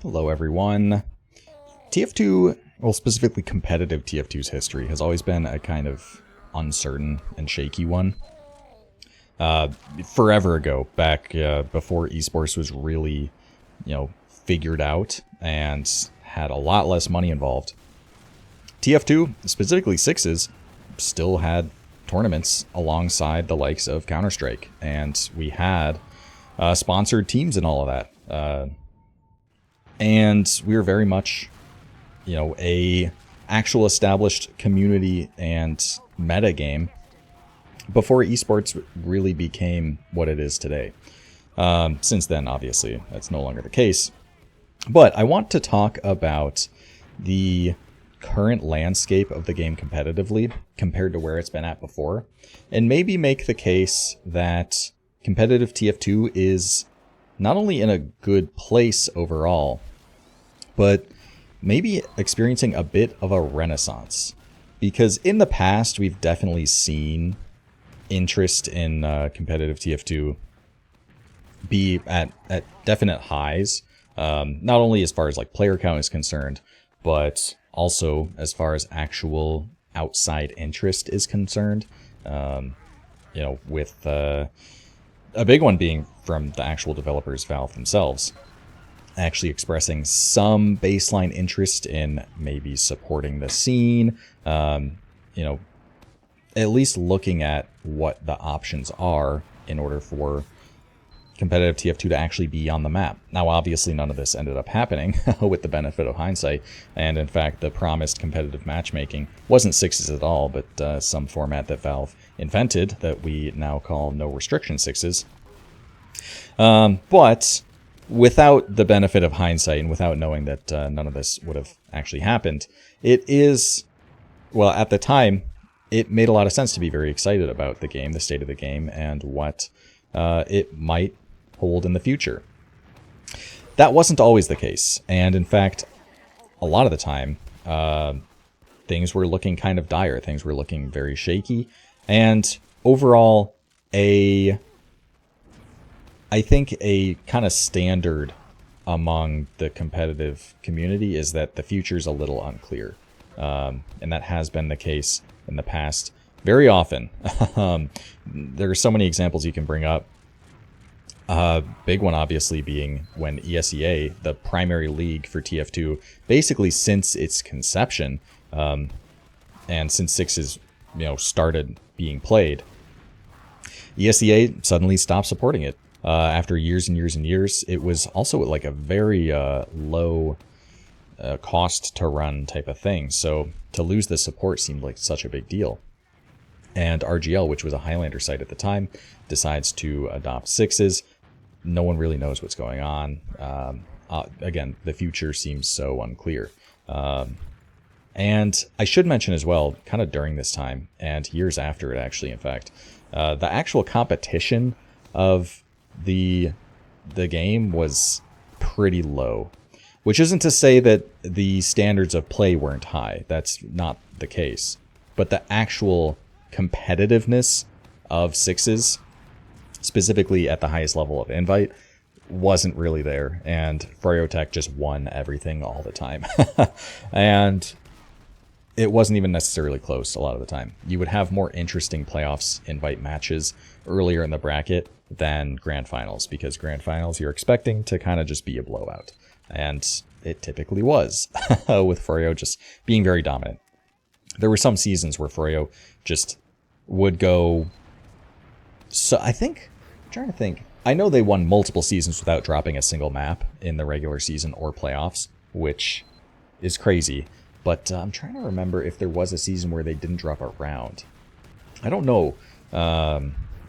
Hello everyone. TF2, well specifically competitive TF2's history has always been a kind of uncertain and shaky one. Forever ago, back before esports was really, figured out and had a lot less money involved, TF2, specifically Sixes, still had tournaments alongside the likes of Counter-Strike, and we had sponsored teams and all of that. And we were very much, a actual established community and meta game before esports really became what it is today. Since then, obviously, that's no longer the case. But I want to talk about the current landscape of the game competitively compared to where it's been at before, and maybe make the case that competitive TF2 is not only in a good place overall, but maybe experiencing a bit of a renaissance. Because in the past, we've definitely seen interest in competitive TF2 be at definite highs, not only as far as like player count is concerned, but also as far as actual outside interest is concerned. With a big one being from the actual developers, Valve themselves, actually expressing some baseline interest in maybe supporting the scene, at least looking at what the options are in order for competitive TF2 to actually be on the map. Now, obviously, none of this ended up happening with the benefit of hindsight, and in fact, the promised competitive matchmaking wasn't Sixes at all, but some format that Valve invented that we now call no restriction Sixes. But without the benefit of hindsight and without knowing that none of this would have actually happened, it is, well, at the time, it made a lot of sense to be very excited about the game, the state of the game, and what it might hold in the future. That wasn't always the case, and in fact, a lot of the time, things were looking kind of dire. Things were looking very shaky, and overall, I think a kind of standard among the competitive community is that the future's a little unclear, and that has been the case in the past very often. There are so many examples you can bring up. Big one obviously being when ESEA, the primary league for TF2, basically since its conception, and since Sixes, started being played, ESEA suddenly stopped supporting it. After years and years and years, it was also like a very low cost to run type of thing. So to lose the support seemed like such a big deal. And RGL, which was a Highlander site at the time, decides to adopt Sixes. No one really knows what's going on. Again, the future seems so unclear. And I should mention as well, kind of during this time, and years after it actually, in fact, the actual competition of the game was pretty low. Which isn't to say that the standards of play weren't high. That's not the case. But the actual competitiveness of Sixes, specifically at the highest level of invite, wasn't really there, and Froyo Tech just won everything all the time. And it wasn't even necessarily close a lot of the time. You would have more interesting playoffs invite matches earlier in the bracket than grand finals, because grand finals you're expecting to kind of just be a blowout. And it typically was, with Froyo just being very dominant. There were some seasons where Froyo just would go... So I'm trying to think. I know they won multiple seasons without dropping a single map in the regular season or playoffs, which is crazy. But I'm trying to remember if there was a season where they didn't drop a round. I don't know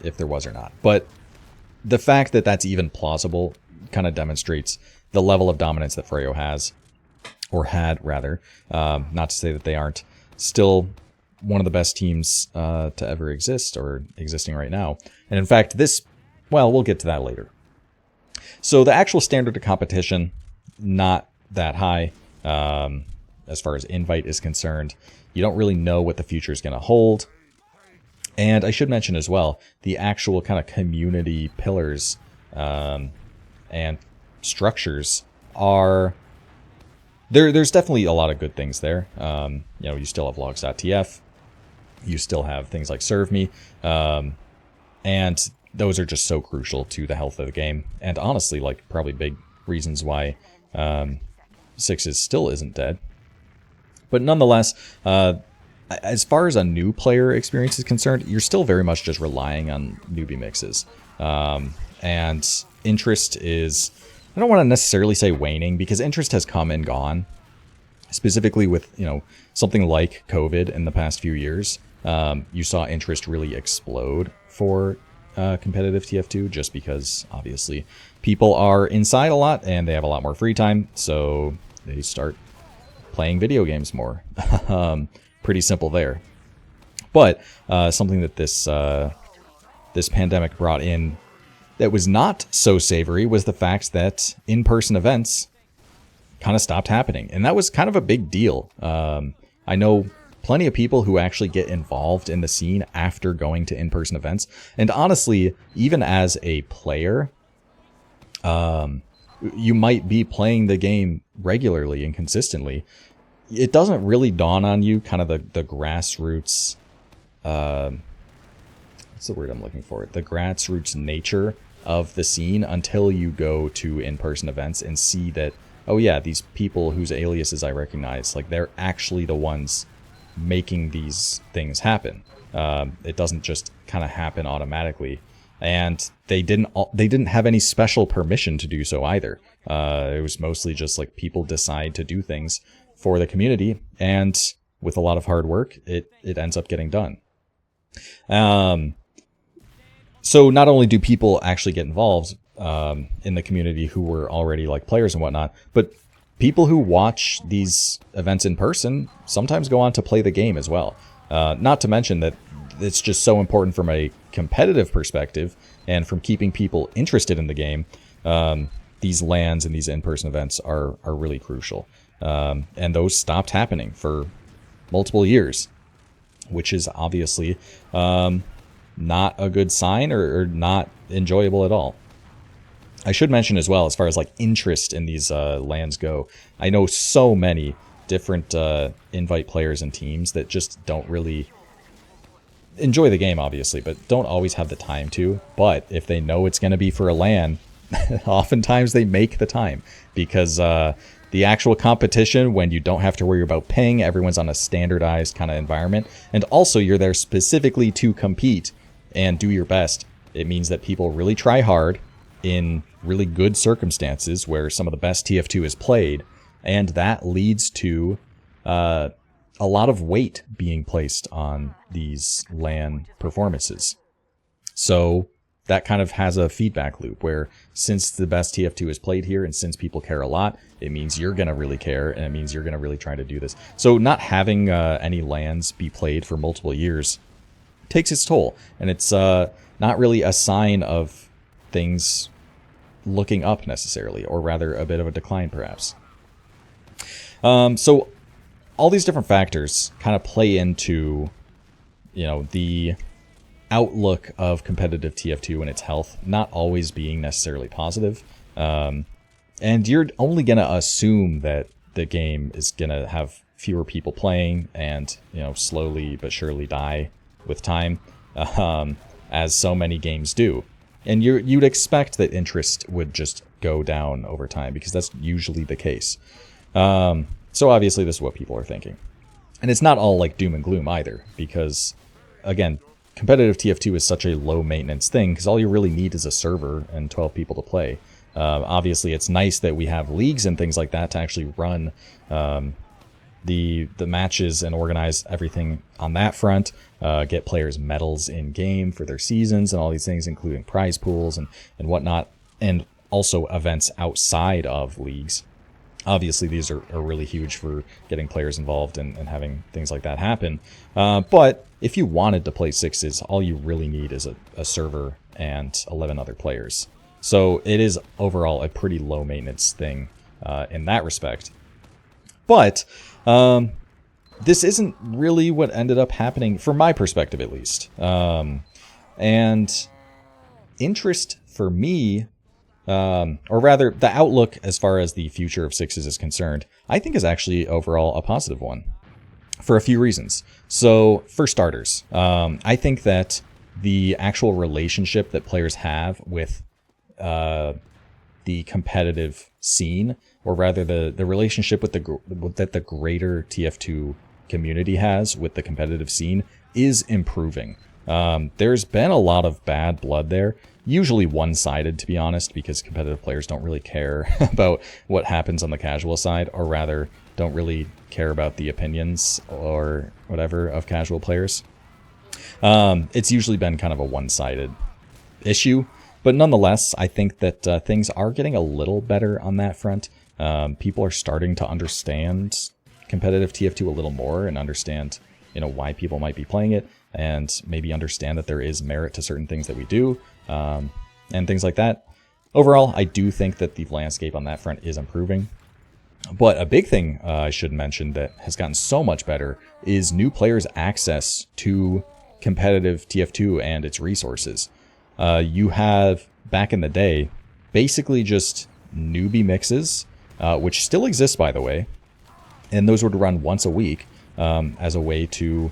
if there was or not. But the fact that that's even plausible kind of demonstrates the level of dominance that Froyo has, or had rather. Not to say that they aren't still one of the best teams to ever exist, or existing right now. And in fact, we'll get to that later. So the actual standard of competition, not that high as far as invite is concerned. You don't really know what the future is going to hold. And I should mention as well, the actual kind of community pillars and structures are there's definitely a lot of good things there. You still have logs.tf, you still have things like serve me, and those are just so crucial to the health of the game. And honestly, like probably big reasons why Sixes still isn't dead. But nonetheless, as far as a new player experience is concerned, you're still very much just relying on newbie mixes. And interest is, I don't want to necessarily say waning, because interest has come and gone. Specifically with, something like COVID in the past few years, you saw interest really explode for competitive TF2, just because obviously people are inside a lot and they have a lot more free time, so they start playing video games more. Pretty simple there. But something that this pandemic brought in that was not so savory was the fact that in-person events kind of stopped happening, and that was kind of a big deal. I know plenty of people who actually get involved in the scene after going to in-person events, and honestly, even as a player, you might be playing the game regularly and consistently. It doesn't really dawn on you kind of the grassroots, what's the word I'm looking for? The grassroots nature of the scene until you go to in-person events and see that, oh yeah, these people whose aliases I recognize, like they're actually the ones making these things happen. It doesn't just kind of happen automatically, and they didn't have any special permission to do so either. It was mostly just like people decide to do things for the community, and with a lot of hard work, it ends up getting done. So not only do people actually get involved in the community who were already like players and whatnot, but people who watch these events in person sometimes go on to play the game as well. Not to mention that it's just so important from a competitive perspective and from keeping people interested in the game. These LANs and these in-person events are really crucial. And those stopped happening for multiple years, which is obviously not a good sign or not enjoyable at all. I should mention as well, as far as like interest in these LANs go, I know so many different invite players and teams that just don't really enjoy the game, obviously, but don't always have the time to. But if they know it's going to be for a LAN, oftentimes they make the time, because the actual competition, when you don't have to worry about ping, everyone's on a standardized kind of environment, and also you're there specifically to compete and do your best. It means that people really try hard in really good circumstances where some of the best TF2 is played, and that leads to a lot of weight being placed on these LAN performances. So that kind of has a feedback loop where, since the best TF2 is played here and since people care a lot, it means you're going to really care, and it means you're going to really try to do this. So not having any LANs be played for multiple years takes its toll, and it's not really a sign of things looking up necessarily, or rather a bit of a decline perhaps. So all these different factors kind of play into, the outlook of competitive TF2 and its health not always being necessarily positive. And you're only going to assume that the game is going to have fewer people playing and, slowly but surely die with time, as so many games do. And you'd expect that interest would just go down over time, because that's usually the case. So obviously this is what people are thinking. And it's not all like doom and gloom either, because, again, competitive TF2 is such a low maintenance thing, because all you really need is a server and 12 people to play. Obviously it's nice that we have leagues and things like that to actually run the matches and organize everything on that front, get players medals in game for their seasons and all these things, including prize pools and whatnot, and also events outside of leagues. Obviously these are really huge for getting players involved and having things like that happen. But if you wanted to play Sixes, all you really need is a server and 11 other players. So it is overall a pretty low maintenance thing in that respect. But this isn't really what ended up happening, from my perspective at least. And interest for me or rather, the outlook as far as the future of sixes is concerned, I think is actually overall a positive one for a few reasons. So, for starters, I think that the actual relationship that players have with the competitive scene, or rather the relationship with that the greater TF2 community has with the competitive scene, is improving. There's been a lot of bad blood there, usually one-sided, to be honest, because competitive players don't really care about what happens on the casual side, or rather don't really care about the opinions or whatever of casual players. It's usually been kind of a one-sided issue, but nonetheless, I think that things are getting a little better on that front. People are starting to understand competitive TF2 a little more and understand, why people might be playing it, and maybe understand that there is merit to certain things that we do, and things like that. Overall, I do think that the landscape on that front is improving. But a big thing I should mention that has gotten so much better is new players' access to competitive TF2 and its resources. You have, back in the day, basically just newbie mixes, which still exist, by the way, and those would run once a week as a way to,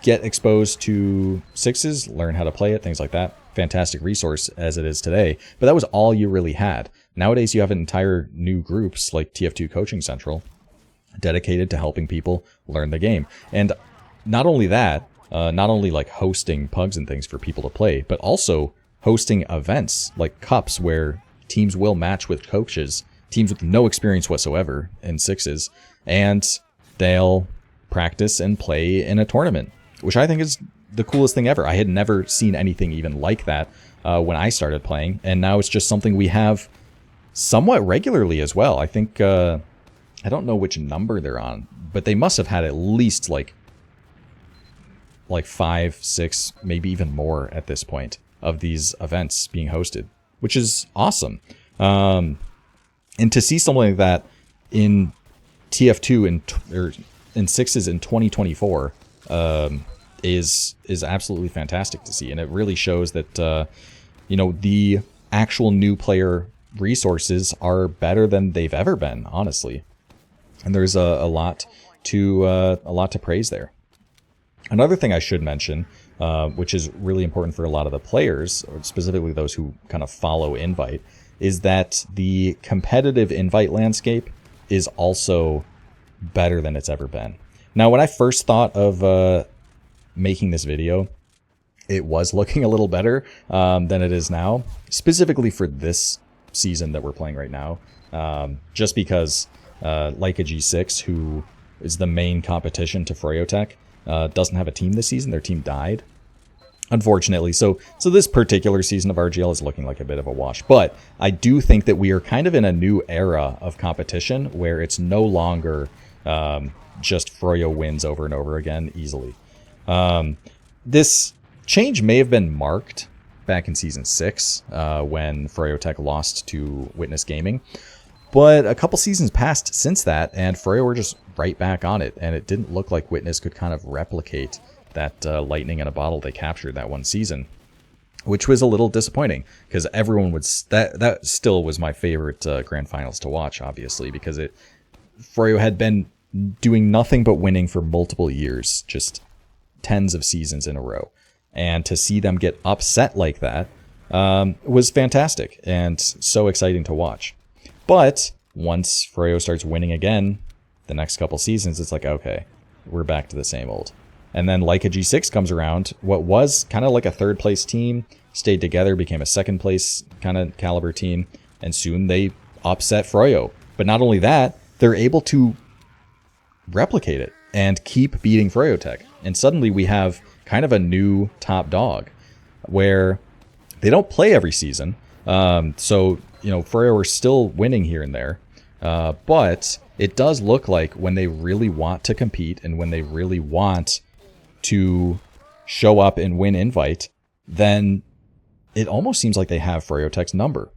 get exposed to sixes, learn how to play it, things like that. Fantastic resource as it is today, but that was all you really had. Nowadays, you have entire new groups like TF2 Coaching Central dedicated to helping people learn the game. And not only that, not only like hosting pugs and things for people to play, but also hosting events like cups where teams will match with coaches, teams with no experience whatsoever in sixes, and they'll practice and play in a tournament, which I think is the coolest thing ever. I had never seen anything even like that when I started playing, and now it's just something we have somewhat regularly as well. I think, I don't know which number they're on, but they must have had at least like 5, 6, maybe even more at this point of these events being hosted, which is awesome. And to see something like that in TF2 in sixes in 2024 is absolutely fantastic to see, and it really shows that the actual new player resources are better than they've ever been, honestly. And there's a lot to praise there. Another thing I should mention, which is really important for a lot of the players, or specifically those who kind of follow Invite, is that the competitive Invite landscape is also better than it's ever been. Now, when I first thought of making this video, it was looking a little better than it is now, specifically for this season that we're playing right now, just because Leica G6, who is the main competition to Froyo Tech, doesn't have a team this season. Their team died, unfortunately. So this particular season of RGL is looking like a bit of a wash. But I do think that we are kind of in a new era of competition where it's no longer just Froyo wins over and over again easily. This change may have been marked back in Season 6 when Froyo Tech lost to Witness Gaming. But a couple seasons passed since that, and Froyo were just right back on it, and it didn't look like Witness could kind of replicate that lightning in a bottle they captured that one season, which was a little disappointing, because everyone would... That still was my favorite Grand Finals to watch, obviously, because Froyo had been doing nothing but winning for multiple years, just tens of seasons in a row. And to see them get upset like that was fantastic and so exciting to watch. But once Froyo starts winning again, the next couple seasons, it's like, okay, we're back to the same old. And then Leica G6 comes around. What was kind of like a third place team stayed together, became a second place kind of caliber team, and soon they upset Froyo. But not only that, they're able to replicate it and keep beating Froyo Tech. And suddenly we have kind of a new top dog where they don't play every season. So, Froyo are still winning here and there. But it does look like when they really want to compete and when they really want to show up and win Invite, then it almost seems like they have Froyo Tech's number.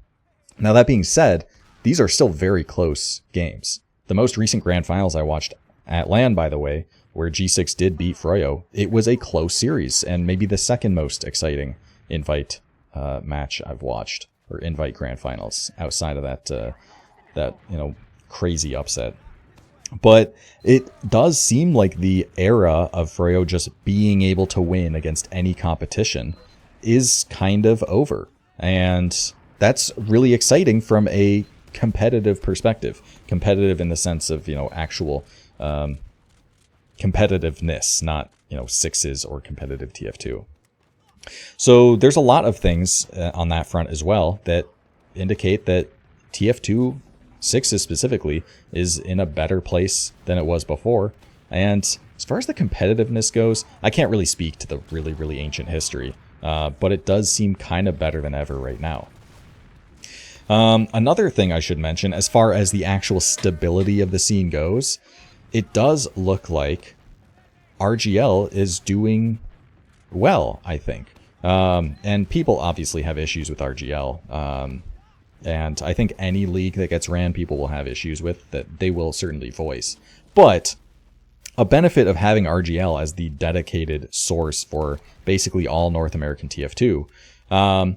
Now, that being said, these are still very close games. The most recent Grand Finals I watched at LAN, by the way, where G6 did beat Froyo, it was a close series and maybe the second most exciting Invite match I've watched. or invite grand finals outside of that crazy upset. But it does seem like the era of Froyo just being able to win against any competition is kind of over. And that's really exciting from a competitive perspective. Competitive in the sense of, actual competitiveness, not, sixes or competitive TF2. So there's a lot of things on that front as well that indicate that TF2 sixes specifically is in a better place than it was before. And as far as the competitiveness goes, I can't really speak to the really, really ancient history, but it does seem kind of better than ever right now. Another thing I should mention, as far as the actual stability of the scene goes, it does look like RGL is doing well, I think. And people obviously have issues with RGL. And I think any league that gets ran, people will have issues with, that they will certainly voice. But a benefit of having RGL as the dedicated source for basically all North American TF2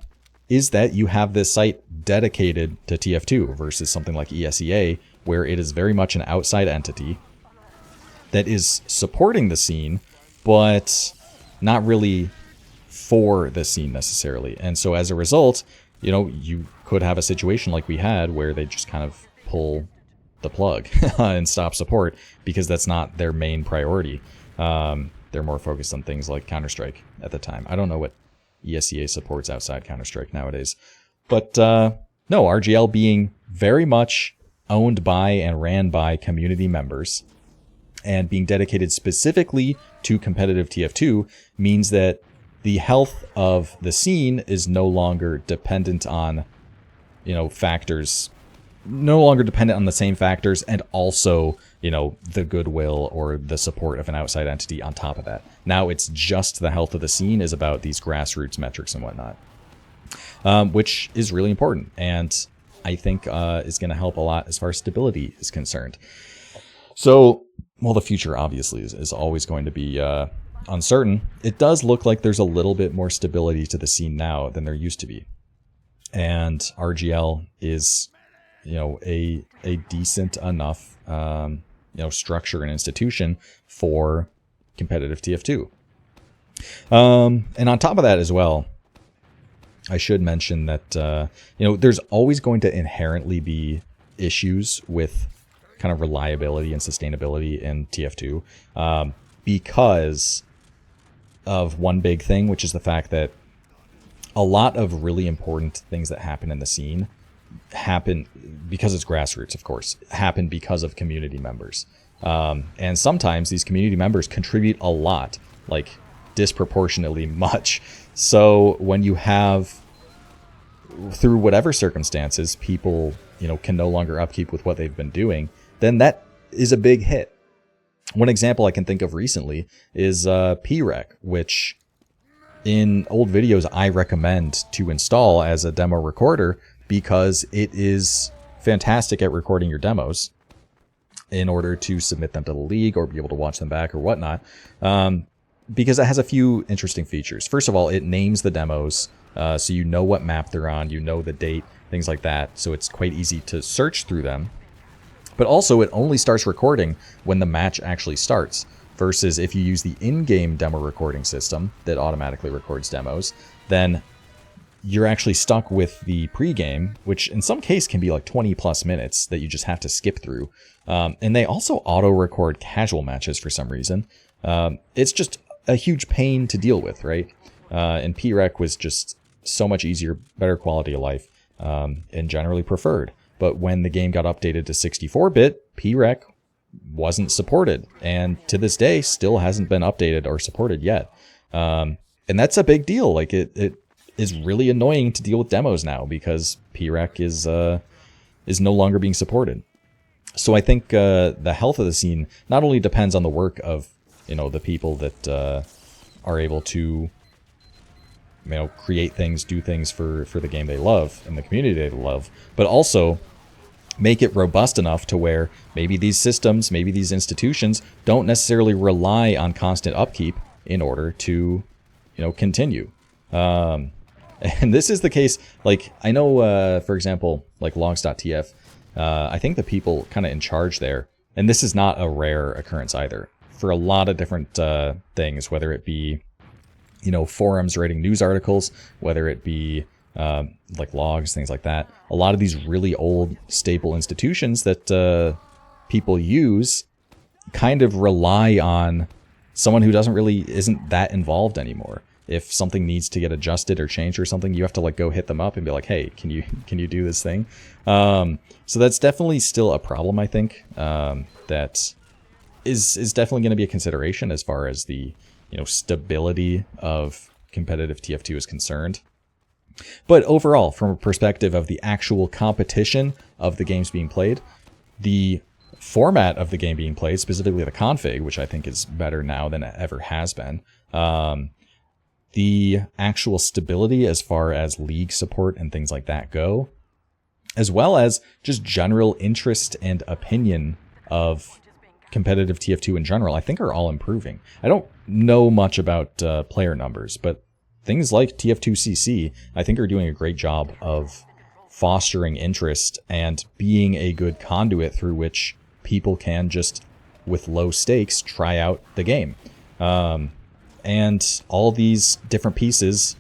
is that you have this site dedicated to TF2 versus something like ESEA, where it is very much an outside entity that is supporting the scene, but not really for the scene necessarily. And so as a result, you could have a situation like we had where they just kind of pull the plug and stop support because that's not their main priority. They're more focused on things like Counter-Strike at the time. I don't know what ESEA supports outside Counter-Strike nowadays. But no, RGL being very much owned by and ran by community members and being dedicated specifically to competitive TF2 means that the health of the scene is no longer dependent on, factors, no longer dependent on the same factors, and also, the goodwill or the support of an outside entity on top of that. Now it's just the health of the scene is about these grassroots metrics and whatnot, which is really important, and I think is going to help a lot as far as stability is concerned. So, well, the future obviously is always going to be uncertain. It does look like there's a little bit more stability to the scene now than there used to be. And RGL is, a decent enough, structure and institution for competitive TF2. And on top of that as well, I should mention that, there's always going to inherently be issues with kind of reliability and sustainability in TF2 because of one big thing, which is the fact that a lot of really important things that happen in the scene happen because it's grassroots, of course, happen because of community members. And sometimes these community members contribute a lot, like disproportionately much. So when you have, through whatever circumstances, people, can no longer upkeep with what they've been doing, then that is a big hit. One example I can think of recently is PREC, which in old videos I recommend to install as a demo recorder because it is fantastic at recording your demos in order to submit them to the league or be able to watch them back or whatnot, because it has a few interesting features. First of all, it names the demos, so you know what map they're on, you know the date, things like that, so it's quite easy to search through them. But also, it only starts recording when the match actually starts, versus if you use the in-game demo recording system that automatically records demos, then you're actually stuck with the pre-game, which in some case can be like 20 plus minutes that you just have to skip through. And they also auto-record casual matches for some reason. It's just a huge pain to deal with, right? And PREC was just so much easier, better quality of life, and generally preferred. But when the game got updated to 64-bit, PREC wasn't supported, and to this day still hasn't been updated or supported yet. And that's a big deal. Like it is really annoying to deal with demos now because PREC is no longer being supported. So I think the health of the scene not only depends on the work of the people that are able to create things, do things for the game they love and the community they love, but also make it robust enough to where maybe these systems, maybe these institutions don't necessarily rely on constant upkeep in order to, continue. And this is the case, like, I know, for example, like logs.tf, I think the people kind of in charge there, and this is not a rare occurrence either, for a lot of different things, whether it be, you know, forums writing news articles, whether it be like logs, things like that. A lot of these really old staple institutions that people use kind of rely on someone who isn't that involved anymore. If something needs to get adjusted or changed or something, you have to like go hit them up and be like, hey, can you do this thing? So that's definitely still a problem, I think, that is definitely going to be a consideration as far as the, you know, stability of competitive TF2 is concerned. But overall, from a perspective of the actual competition of the games being played, the format of the game being played, specifically the config, which I think is better now than it ever has been, the actual stability as far as league support and things like that go, as well as just general interest and opinion of competitive TF2 in general, I think are all improving. I don't know much about player numbers, but things like TF2CC, I think, are doing a great job of fostering interest and being a good conduit through which people can just, with low stakes, try out the game. And all these different pieces,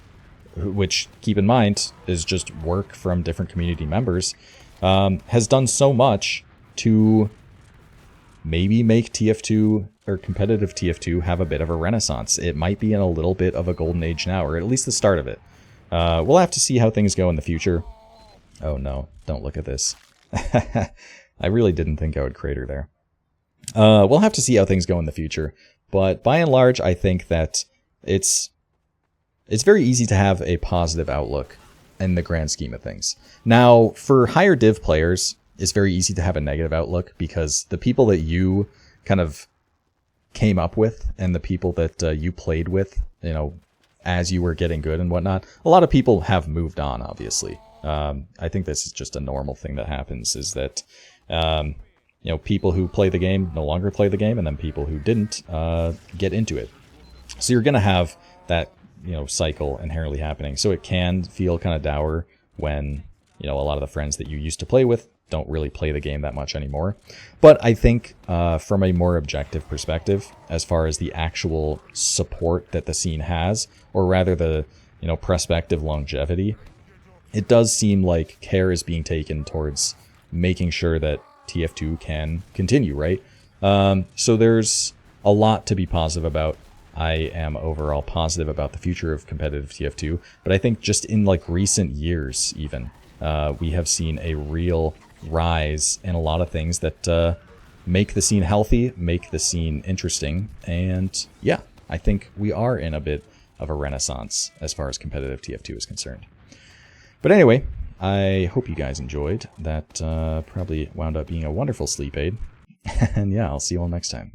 which, keep in mind, is just work from different community members, has done so much to maybe make TF2 or competitive TF2 have a bit of a renaissance. It might be in a little bit of a golden age now, or at least the start of it. We'll have to see how things go in the future. Oh no, don't look at this. I really didn't think I would crater there. We'll have to see how things go in the future. But by and large, I think that it's very easy to have a positive outlook in the grand scheme of things. Now, for higher div players, it's very easy to have a negative outlook because the people that you kind of came up with and the people that you played with, you know, as you were getting good and whatnot, a lot of people have moved on, obviously. I think this is just a normal thing that happens, is that you know, people who play the game no longer play the game, and then people who didn't get into it. So you're going to have that, you know, cycle inherently happening. So it can feel kind of dour when, you know, a lot of the friends that you used to play with don't really play the game that much anymore. But I think from a more objective perspective, as far as the actual support that the scene has, or rather the, you know, prospective longevity, it does seem like care is being taken towards making sure that TF2 can continue, right? So there's a lot to be positive about. I am overall positive about the future of competitive TF2, but I think just in like recent years even, we have seen a real rise in a lot of things that make the scene healthy, make the scene interesting, and yeah, I think we are in a bit of a renaissance as far as competitive TF2 is concerned. But anyway, I hope you guys enjoyed. That probably wound up being a wonderful sleep aid. And yeah, I'll see you all next time.